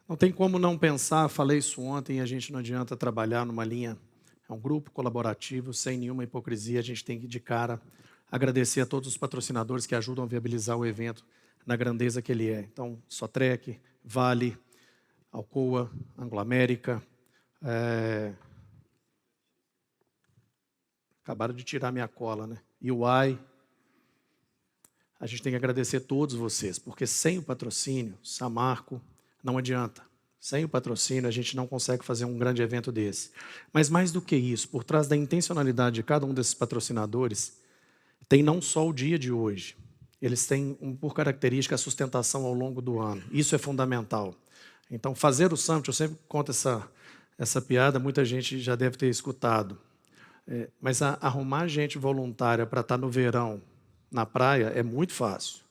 Não tem como não pensar, falei isso ontem, a gente não adianta trabalhar numa linha, é um grupo colaborativo, sem nenhuma hipocrisia, a gente tem que de cara agradecer a todos os patrocinadores que ajudam a viabilizar o evento na grandeza que ele é. Então, Sotrec, Vale, Alcoa, Anglo-América, acabaram de tirar minha cola, né? UI, a gente tem que agradecer todos vocês, porque sem o patrocínio, Samarco, não adianta. Sem o patrocínio, a gente não consegue fazer um grande evento desse. Mas mais do que isso, por trás da intencionalidade de cada um desses patrocinadores, tem não só o dia de hoje. Eles têm, por característica, a sustentação ao longo do ano. Isso é fundamental. Então, fazer o Summit, eu sempre conto essa piada, muita gente já deve ter escutado. Mas arrumar gente voluntária para estar no verão, na praia, é muito fácil.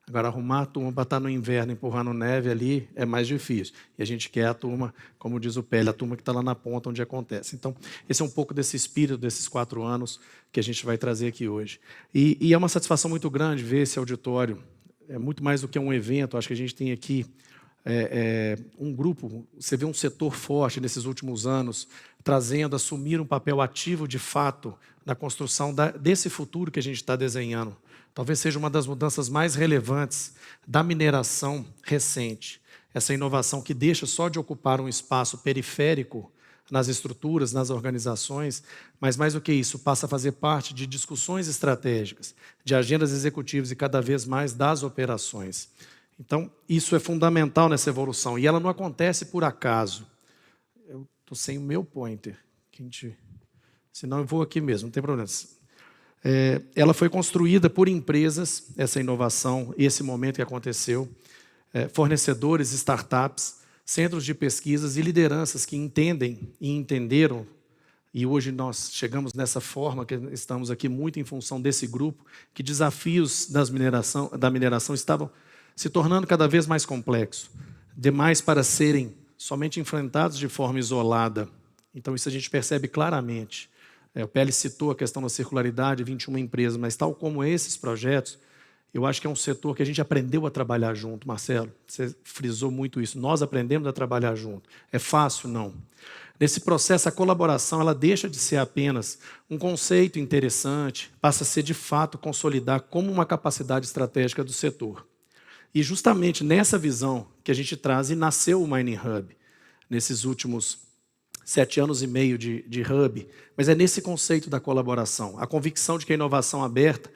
Agora, arrumar a turma para estar no inverno empurrando neve ali é mais difícil. E a gente quer a turma, como diz o Pele, a turma que está lá na ponta onde acontece. Então, esse é um pouco desse espírito desses 4 anos que a gente vai trazer aqui hoje. E é uma satisfação muito grande ver esse auditório. É muito mais do que um evento. Acho que a gente tem aqui um grupo, você vê um setor forte nesses últimos anos, trazendo, assumir um papel ativo de fato na construção desse futuro que a gente está desenhando. Talvez seja uma das mudanças mais relevantes da mineração recente. Essa inovação que deixa só de ocupar um espaço periférico nas estruturas, nas organizações, mas mais do que isso, passa a fazer parte de discussões estratégicas, de agendas executivas e cada vez mais das operações. Então, isso é fundamental nessa evolução. E ela não acontece por acaso. Eu estou sem o meu pointer. Senão eu vou aqui mesmo, não tem problema. Ela foi construída por empresas, essa inovação, esse momento que aconteceu, fornecedores, startups, centros de pesquisas e lideranças que entendem e entenderam, e hoje nós chegamos nessa forma, que estamos aqui muito em função desse grupo, que desafios da mineração estavam se tornando cada vez mais complexos, demais para serem somente enfrentados de forma isolada. Então isso a gente percebe claramente. O PL citou a questão da circularidade, 21 empresas, mas tal como esses projetos, eu acho que é um setor que a gente aprendeu a trabalhar junto, Marcelo. Você frisou muito isso. Nós aprendemos a trabalhar junto. É fácil? Não. Nesse processo, a colaboração ela deixa de ser apenas um conceito interessante, passa a ser, de fato, consolidar como uma capacidade estratégica do setor. E justamente nessa visão que a gente traz, e nasceu o Mining Hub, nesses últimos 7 anos e meio de Hub, mas é nesse conceito da colaboração, a convicção de que a inovação aberta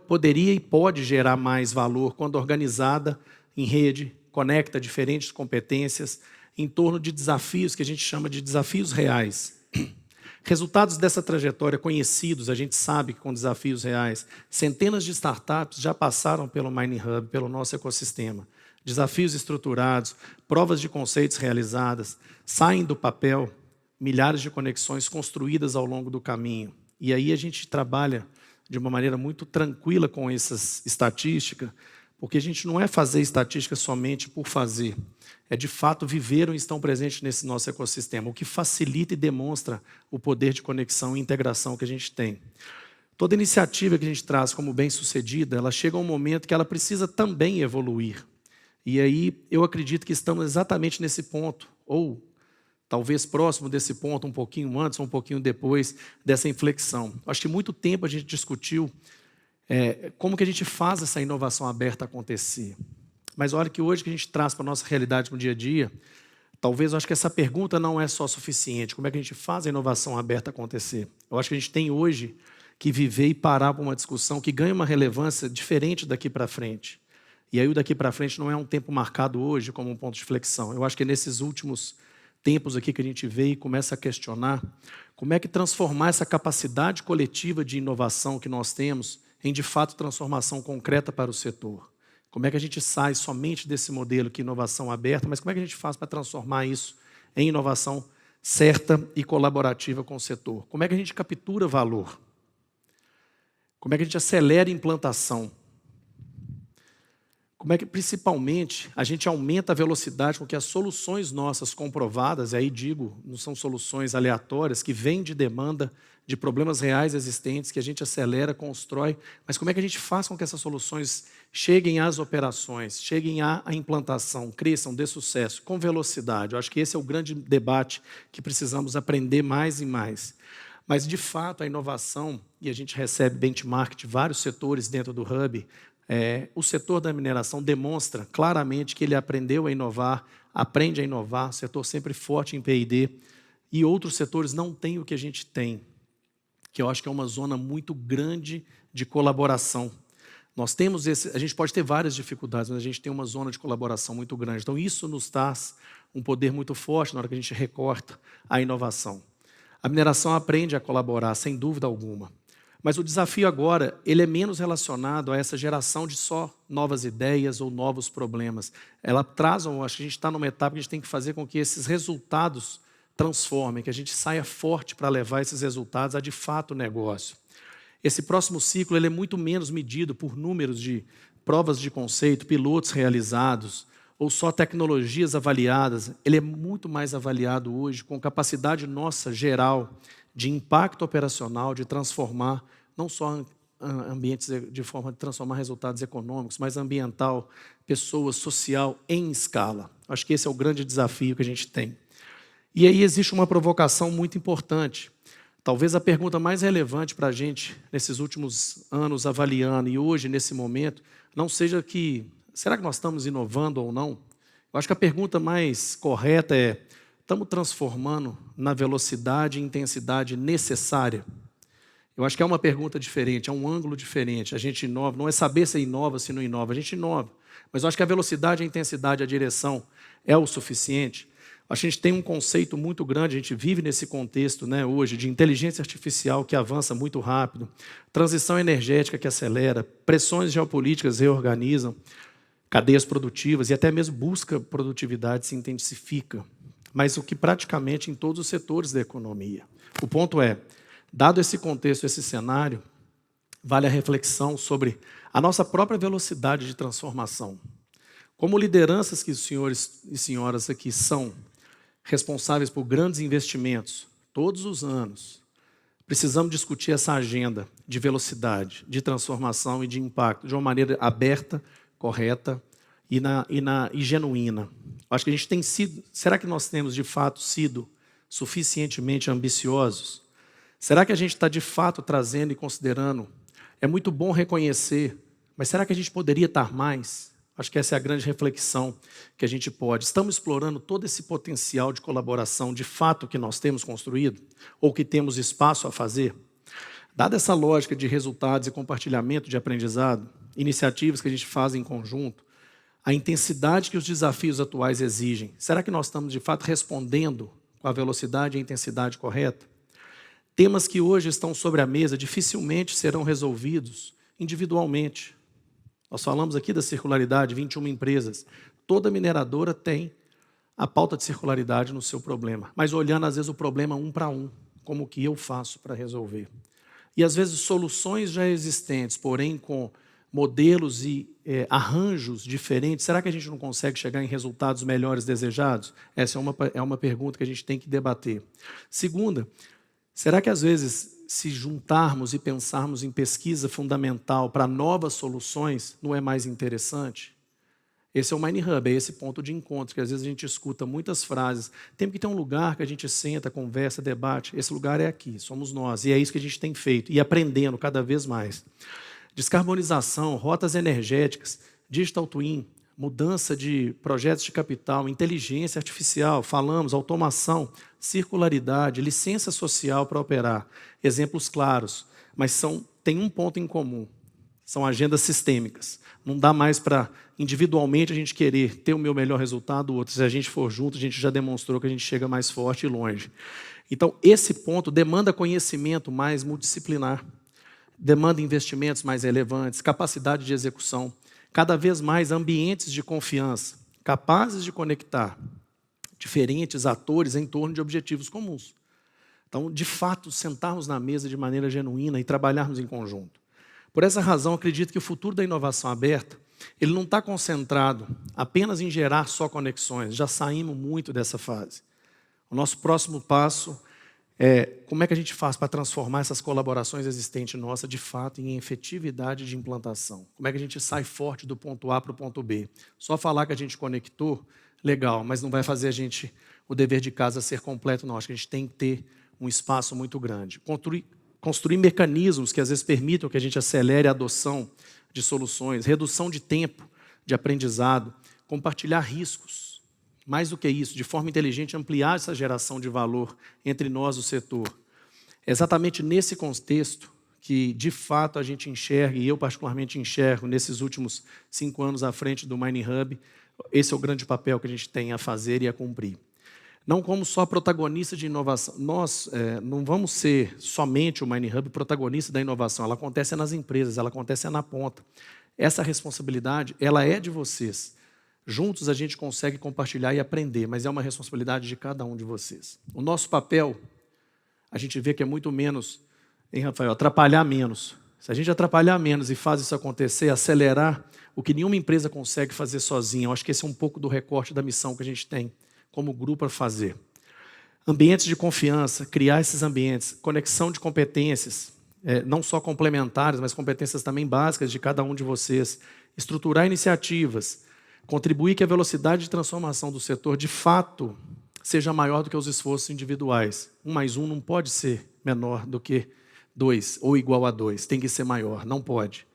poderia e pode gerar mais valor quando organizada em rede, conecta diferentes competências em torno de desafios que a gente chama de desafios reais. Resultados dessa trajetória conhecidos, a gente sabe que com desafios reais, centenas de startups já passaram pelo Mining Hub, pelo nosso ecossistema. Desafios estruturados, provas de conceitos realizadas, saem do papel milhares de conexões construídas ao longo do caminho. E aí a gente trabalha de uma maneira muito tranquila com essas estatísticas, porque a gente não é fazer estatística somente por fazer, é de fato viveram e estão presentes nesse nosso ecossistema, o que facilita e demonstra o poder de conexão e integração que a gente tem. Toda iniciativa que a gente traz como bem-sucedida, ela chega a um momento que ela precisa também evoluir. E aí eu acredito que estamos exatamente nesse ponto, ou talvez próximo desse ponto, um pouquinho antes ou um pouquinho depois dessa inflexão. Acho que muito tempo a gente discutiu como que a gente faz essa inovação aberta acontecer. Mas olha que hoje que a gente traz para a nossa realidade no dia a dia, talvez eu acho que essa pergunta não é só suficiente. Como é que a gente faz a inovação aberta acontecer? Eu acho que a gente tem hoje que viver e parar para uma discussão que ganha uma relevância diferente daqui para frente. E aí o daqui para frente não é um tempo marcado hoje como um ponto de flexão. Eu acho que é nesses últimos tempos aqui que a gente vê e começa a questionar como é que transformar essa capacidade coletiva de inovação que nós temos em, de fato, transformação concreta para o setor. Como é que a gente sai somente desse modelo que é inovação aberta, mas como é que a gente faz para transformar isso em inovação certa e colaborativa com o setor? Como é que a gente captura valor? Como é que a gente acelera a implantação? Como é que, principalmente, a gente aumenta a velocidade com que as soluções nossas comprovadas, e aí digo, não são soluções aleatórias, que vêm de demanda de problemas reais existentes, que a gente acelera, constrói, mas como é que a gente faz com que essas soluções cheguem às operações, cheguem à implantação, cresçam, dê sucesso, com velocidade? Eu acho que esse é o grande debate que precisamos aprender mais e mais. Mas, de fato, a inovação, e a gente recebe benchmark de vários setores dentro do Hub, o setor da mineração demonstra claramente que ele aprendeu a inovar, aprende a inovar, setor sempre forte em P&D, e outros setores não têm o que a gente tem, que eu acho que é uma zona muito grande de colaboração. Nós temos a gente pode ter várias dificuldades, mas a gente tem uma zona de colaboração muito grande. Então, isso nos traz um poder muito forte na hora que a gente recorta a inovação. A mineração aprende a colaborar, sem dúvida alguma. Mas o desafio agora, ele é menos relacionado a essa geração de só novas ideias ou novos problemas. Ela traz, acho que a gente está numa etapa que a gente tem que fazer com que esses resultados transformem, que a gente saia forte para levar esses resultados a, de fato, negócio. Esse próximo ciclo ele é muito menos medido por números de provas de conceito, pilotos realizados, ou só tecnologias avaliadas. Ele é muito mais avaliado hoje com capacidade nossa geral de impacto operacional, de transformar não só ambientes de forma de transformar resultados econômicos, mas ambiental, pessoas, social, em escala. Acho que esse é o grande desafio que a gente tem. E aí existe uma provocação muito importante. Talvez a pergunta mais relevante para a gente, nesses últimos anos avaliando, e hoje, nesse momento, não seja que, será que nós estamos inovando ou não? Eu acho que a pergunta mais correta é, estamos transformando na velocidade e intensidade necessária? Eu acho que é uma pergunta diferente, é um ângulo diferente. A gente inova, não é saber se inova, se não inova, a gente inova. Mas eu acho que a velocidade, a intensidade, a direção é o suficiente. A gente tem um conceito muito grande, a gente vive nesse contexto, né, hoje, de inteligência artificial que avança muito rápido, transição energética que acelera, pressões geopolíticas reorganizam, cadeias produtivas e até mesmo busca produtividade se intensifica. Mas o que praticamente em todos os setores da economia. O ponto é, dado esse contexto, esse cenário, vale a reflexão sobre a nossa própria velocidade de transformação. Como lideranças que os senhores e senhoras aqui são responsáveis por grandes investimentos, todos os anos, precisamos discutir essa agenda de velocidade, de transformação e de impacto de uma maneira aberta, correta e genuína. Acho que a gente tem sido... Será que nós temos, de fato, sido suficientemente ambiciosos? Será que a gente está, de fato, trazendo e considerando? É muito bom reconhecer, mas será que a gente poderia estar mais? Acho que essa é a grande reflexão que a gente pode. Estamos explorando todo esse potencial de colaboração, de fato, que nós temos construído? Ou que temos espaço a fazer? Dada essa lógica de resultados e compartilhamento de aprendizado, iniciativas que a gente faz em conjunto, a intensidade que os desafios atuais exigem, será que nós estamos, de fato, respondendo com a velocidade e a intensidade correta? Temas que hoje estão sobre a mesa dificilmente serão resolvidos individualmente. Nós falamos aqui da circularidade, 21 empresas. Toda mineradora tem a pauta de circularidade no seu problema, mas olhando, às vezes, o problema um para um, como que eu faço para resolver. E, às vezes, soluções já existentes, porém com modelos e arranjos diferentes, será que a gente não consegue chegar em resultados melhores desejados? Essa é uma pergunta que a gente tem que debater. Segunda, será que, às vezes, se juntarmos e pensarmos em pesquisa fundamental para novas soluções, não é mais interessante? Esse é o Mining Hub, é esse ponto de encontro, que às vezes a gente escuta muitas frases. Tem que ter um lugar que a gente senta, conversa, debate. Esse lugar é aqui, somos nós. E é isso que a gente tem feito, e aprendendo cada vez mais. Descarbonização, rotas energéticas, digital twin, mudança de projetos de capital, inteligência artificial, falamos, automação, circularidade, licença social para operar. Exemplos claros, mas tem um ponto em comum, são agendas sistêmicas. Não dá mais para, individualmente, a gente querer ter o meu melhor resultado, o outro. Se a gente for junto, a gente já demonstrou que a gente chega mais forte e longe. Então, esse ponto demanda conhecimento mais multidisciplinar, demanda investimentos mais relevantes, capacidade de execução, cada vez mais ambientes de confiança, capazes de conectar diferentes atores em torno de objetivos comuns. Então, de fato, sentarmos na mesa de maneira genuína e trabalharmos em conjunto. Por essa razão, acredito que o futuro da inovação aberta ele não está concentrado apenas em gerar só conexões. Já saímos muito dessa fase. O nosso próximo passo é como é que a gente faz para transformar essas colaborações existentes nossas de fato em efetividade de implantação. Como é que a gente sai forte do ponto A para o ponto B. Só falar que a gente conectou, legal, mas não vai fazer o dever de casa ser completo, não. Acho que a gente tem que ter um espaço muito grande. Construir mecanismos que às vezes permitam que a gente acelere a adoção de soluções, redução de tempo de aprendizado, compartilhar riscos. Mais do que isso, de forma inteligente, ampliar essa geração de valor entre nós, o setor. É exatamente nesse contexto que, de fato, a gente enxerga, e eu particularmente enxergo, nesses últimos 5 anos à frente do Mining Hub, esse é o grande papel que a gente tem a fazer e a cumprir. Não como só protagonista de inovação. Nós não vamos ser somente o Mining Hub protagonista da inovação. Ela acontece nas empresas, ela acontece na ponta. Essa responsabilidade, ela é de vocês. Juntos a gente consegue compartilhar e aprender, mas é uma responsabilidade de cada um de vocês. O nosso papel, a gente vê que é muito menos, hein, Rafael? Atrapalhar menos. Se a gente atrapalhar menos e faz isso acontecer, acelerar o que nenhuma empresa consegue fazer sozinha. Eu acho que esse é um pouco do recorte da missão que a gente tem como grupo a fazer. Ambientes de confiança, criar esses ambientes, conexão de competências, não só complementares, mas competências também básicas de cada um de vocês, estruturar iniciativas, contribuir que a velocidade de transformação do setor, de fato, seja maior do que os esforços individuais. 1 mais 1 não pode ser menor do que 2, ou igual a 2, tem que ser maior, não pode.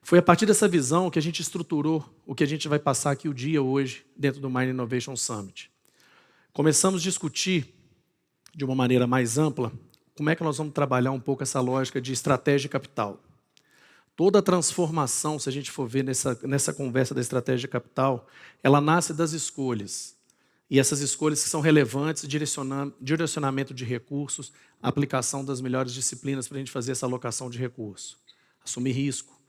Foi a partir dessa visão que a gente estruturou o que a gente vai passar aqui o dia hoje, dentro do Mining Innovation Summit. Começamos a discutir, de uma maneira mais ampla, como é que nós vamos trabalhar um pouco essa lógica de estratégia de capital. Toda a transformação, se a gente for ver nessa conversa da estratégia de capital, ela nasce das escolhas. E essas escolhas que são relevantes, direcionamento de recursos, aplicação das melhores disciplinas para a gente fazer essa alocação de recursos. Assumir risco.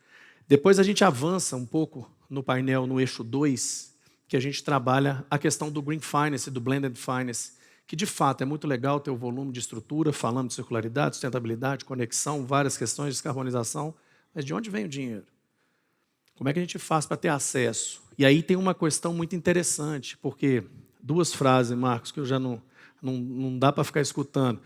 Depois a gente avança um pouco no painel, no eixo 2, que a gente trabalha a questão do Green Finance, do Blended Finance, que de fato é muito legal ter o volume de estrutura, falando de circularidade, sustentabilidade, conexão, várias questões de descarbonização, mas de onde vem o dinheiro? Como é que a gente faz para ter acesso? E aí tem uma questão muito interessante, porque 2 frases, Marcos, que eu já não dá para ficar escutando.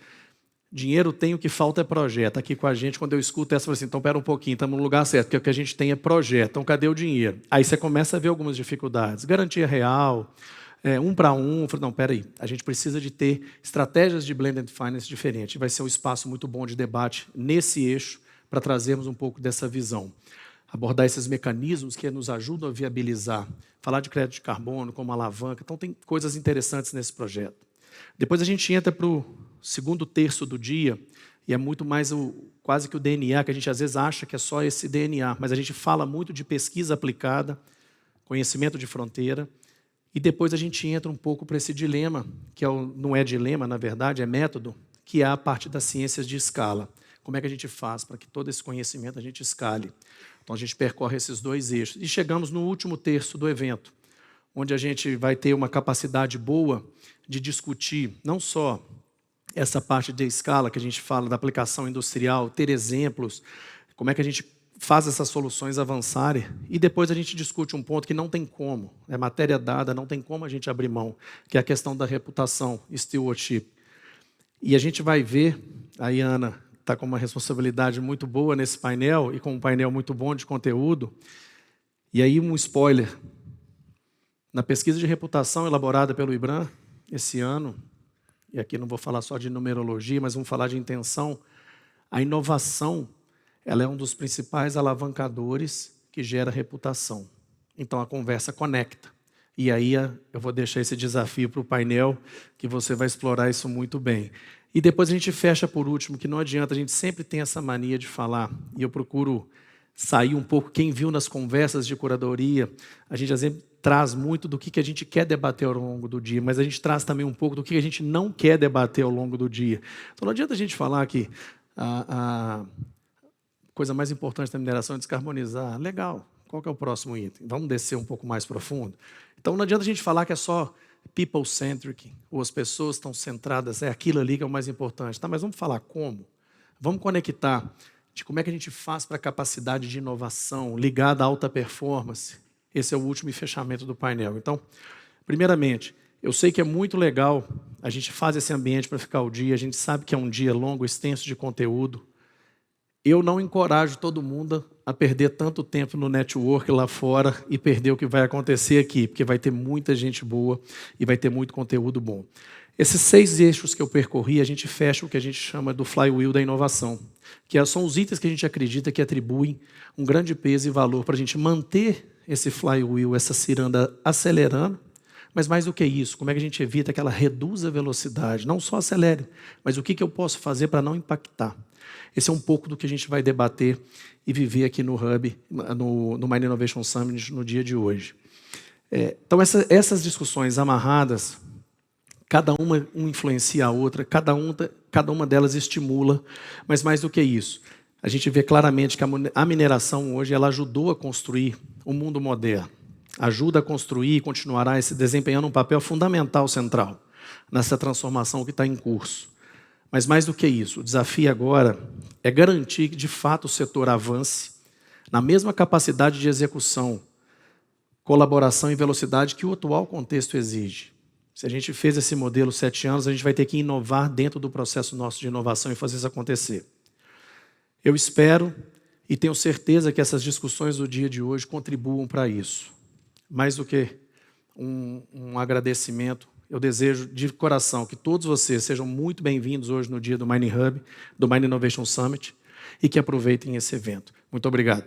Dinheiro tem, o que falta é projeto. Aqui com a gente, quando eu escuto essa, eu falo assim, então pera um pouquinho, estamos no lugar certo, porque o que a gente tem é projeto, então cadê o dinheiro? Aí você começa a ver algumas dificuldades. Garantia real, 1 para 1, não, peraí, a gente precisa de ter estratégias de blended finance diferentes. Vai ser um espaço muito bom de debate nesse eixo, para trazermos um pouco dessa visão. Abordar esses mecanismos que nos ajudam a viabilizar, falar de crédito de carbono como alavanca, então tem coisas interessantes nesse projeto. Depois a gente entra para o segundo terço do dia, e é muito mais quase que o DNA, que a gente às vezes acha que é só esse DNA, mas a gente fala muito de pesquisa aplicada, conhecimento de fronteira, e depois a gente entra um pouco para esse dilema, que não é dilema, na verdade, é método, que é a parte das ciências de escala. Como é que a gente faz para que todo esse conhecimento a gente escale? Então a gente percorre esses 2 eixos. E chegamos no último terço do evento, onde a gente vai ter uma capacidade boa de discutir não só essa parte de escala que a gente fala da aplicação industrial, ter exemplos, como é que a gente faz essas soluções avançarem, e depois a gente discute um ponto que não tem como, é matéria dada, não tem como a gente abrir mão, que é a questão da reputação, stewardship. E a gente vai ver, aí a Ana está com uma responsabilidade muito boa nesse painel, e com um painel muito bom de conteúdo, e aí um spoiler, na pesquisa de reputação elaborada pelo IBRAM, esse ano, e aqui não vou falar só de numerologia, mas vamos falar de intenção, a inovação ela é um dos principais alavancadores que gera reputação. Então a conversa conecta. E aí eu vou deixar esse desafio para o painel, que você vai explorar isso muito bem. E depois a gente fecha por último, que não adianta, a gente sempre tem essa mania de falar, e eu procuro sair um pouco, quem viu nas conversas de curadoria, a gente às vezes traz muito do que a gente quer debater ao longo do dia, mas a gente traz também um pouco do que a gente não quer debater ao longo do dia. Então não adianta a gente falar que a coisa mais importante da mineração é descarbonizar. Legal, qual que é o próximo item? Vamos descer um pouco mais profundo? Então não adianta a gente falar que é só people-centric, ou as pessoas estão centradas, é aquilo ali que é o mais importante. Tá, mas vamos falar como? Vamos conectar de como é que a gente faz para a capacidade de inovação ligada à alta performance esse é o último fechamento do painel. Então, primeiramente, eu sei que é muito legal, a gente faz esse ambiente para ficar o dia, a gente sabe que é um dia longo, extenso de conteúdo. Eu não encorajo todo mundo a perder tanto tempo no network lá fora e perder o que vai acontecer aqui, porque vai ter muita gente boa e vai ter muito conteúdo bom. Esses 6 eixos que eu percorri, a gente fecha o que a gente chama do flywheel da inovação, que são os itens que a gente acredita que atribuem um grande peso e valor para a gente manter esse flywheel, essa ciranda acelerando. Mas mais do que isso, como é que a gente evita que ela reduza a velocidade? Não só acelere, mas o que eu posso fazer para não impactar? Esse é um pouco do que a gente vai debater e viver aqui no Hub, no Mind Innovation Summit, no dia de hoje. Então, essas discussões amarradas, cada uma influencia a outra, cada uma delas estimula, mas mais do que isso, a gente vê claramente que a mineração hoje ela ajudou a construir o mundo moderno. Ajuda a construir e continuará desempenhando um papel fundamental central nessa transformação que está em curso. Mas mais do que isso, o desafio agora é garantir que de fato o setor avance na mesma capacidade de execução, colaboração e velocidade que o atual contexto exige. Se a gente fez esse modelo 7 anos, a gente vai ter que inovar dentro do processo nosso de inovação e fazer isso acontecer. Eu espero e tenho certeza que essas discussões do dia de hoje contribuam para isso. Mais do que um agradecimento, eu desejo de coração que todos vocês sejam muito bem-vindos hoje no dia do Mining Hub, do Mind Innovation Summit, e que aproveitem esse evento. Muito obrigado.